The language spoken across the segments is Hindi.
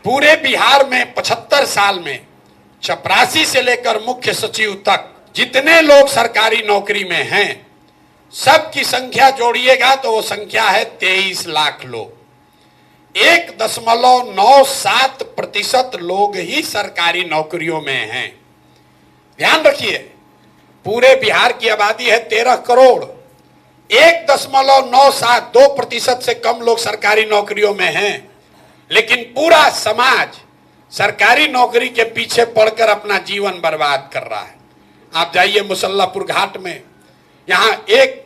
पूरे बिहार में 75 साल में चपरासी से लेकर मुख्य सचिव तक जितने लोग सरकारी नौकरी में हैं, सबकी संख्या जोड़िएगा तो वो संख्या है 23 लाख लोग। 1.97% लोग ही सरकारी नौकरियों में हैं। ध्यान रखिए, पूरे बिहार की आबादी है 13 करोड़। 1.972% से कम लोग सरकारी नौकरियों में हैं, लेकिन पूरा समाज सरकारी नौकरी के पीछे पड़कर अपना जीवन बर्बाद कर रहा है। आप जाइए मुसल्लापुर घाट में, यहाँ एक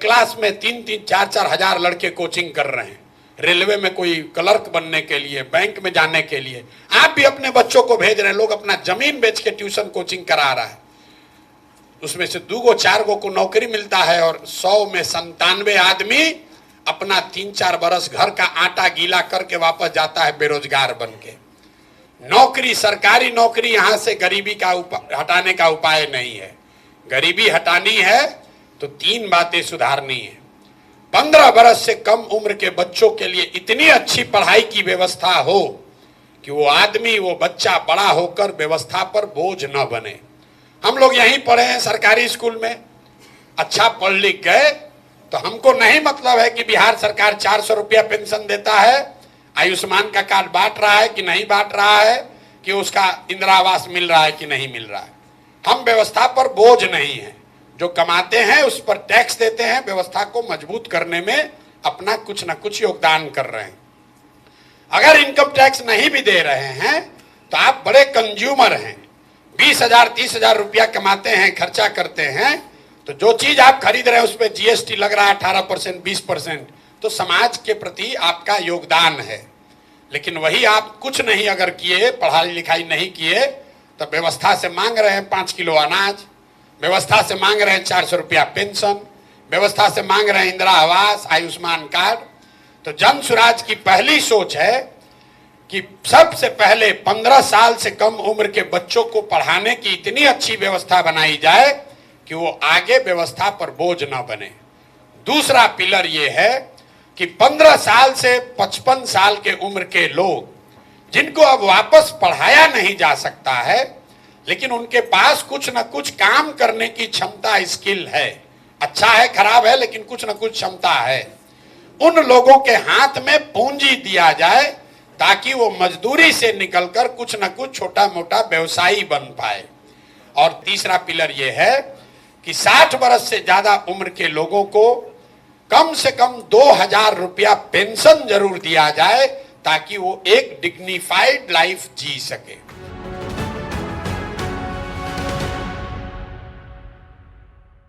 क्लास में 3-4 हजार लड़के कोचिंग कर रहे हैं। रेलवे में कोई क्लर्क बनने के लिए, बैंक में जाने के लिए। आप भी अपने बच्चों को भेज रहे हैं, लोग अपना जमीन बेच के ट्यूशन कोचिंग करा रहा है। उसमें से 2-4 को नौकरी मिलता है और 100 में 97 आदमी अपना 3-4 बरस घर का आटा गीला करके वापस जाता है बेरोजगार बन के। नौकरी, सरकारी नौकरी यहां से गरीबी का हटाने का उपाय नहीं है। गरीबी हटानी है तो 3 बातें सुधारनी है। 15 बरस से कम उम्र के बच्चों के लिए इतनी अच्छी पढ़ाई की व्यवस्था हो कि वो आदमी, वो बच्चा बड़ा होकर व्यवस्था पर बोझ न बने। हम लोग यहीं पढ़े हैं सरकारी स्कूल में, अच्छा पढ़ लिख गए, तो हमको नहीं मतलब है कि बिहार सरकार 400 रुपया पेंशन देता है, आयुष्मान का कार्ड बांट रहा है कि नहीं बांट रहा है, कि उसका इंदिरा आवास मिल रहा है कि नहीं मिल रहा है। हम व्यवस्था पर बोझ नहीं है। जो कमाते हैं उस पर टैक्स देते हैं, व्यवस्था को मजबूत करने में अपना कुछ न कुछ योगदान कर रहे हैं। अगर इनकम टैक्स नहीं भी दे रहे हैं तो आप बड़े कंज्यूमर हैं, 20,000-30,000 रुपया कमाते हैं, खर्चा करते हैं, तो जो चीज आप खरीद रहे हैं उस पर जीएसटी लग रहा है 18%, 20%, तो समाज के प्रति आपका योगदान है। लेकिन वही आप कुछ नहीं अगर किए, पढ़ाई लिखाई नहीं किए, तो व्यवस्था से मांग रहे हैं 5 किलो अनाज, व्यवस्था से मांग रहे हैं 400 रुपया पेंशन, व्यवस्था से मांग रहे हैं इंदिरा आवास, आयुष्मान कार्ड। तो जन स्वराज की पहली सोच है कि सबसे पहले 15 साल से कम उम्र के बच्चों को पढ़ाने की इतनी अच्छी व्यवस्था बनाई जाए कि वो आगे व्यवस्था पर बोझ न बने। दूसरा पिलर ये है कि 15 साल से 55 साल के उम्र के लोग जिनको अब वापस पढ़ाया नहीं जा सकता है, लेकिन उनके पास कुछ न कुछ काम करने की क्षमता, स्किल है, अच्छा है खराब है लेकिन कुछ न कुछ क्षमता है, उन लोगों के हाथ में पूंजी दिया जाए ताकि वो मजदूरी से निकलकर कुछ न कुछ छोटा मोटा व्यवसायी बन पाए। और तीसरा पिलर ये है कि 60 वर्ष से ज्यादा उम्र के लोगों को कम से कम 2,000 रुपया पेंशन जरूर दिया जाए ताकि वो एक डिग्निफाइड लाइफ जी सके।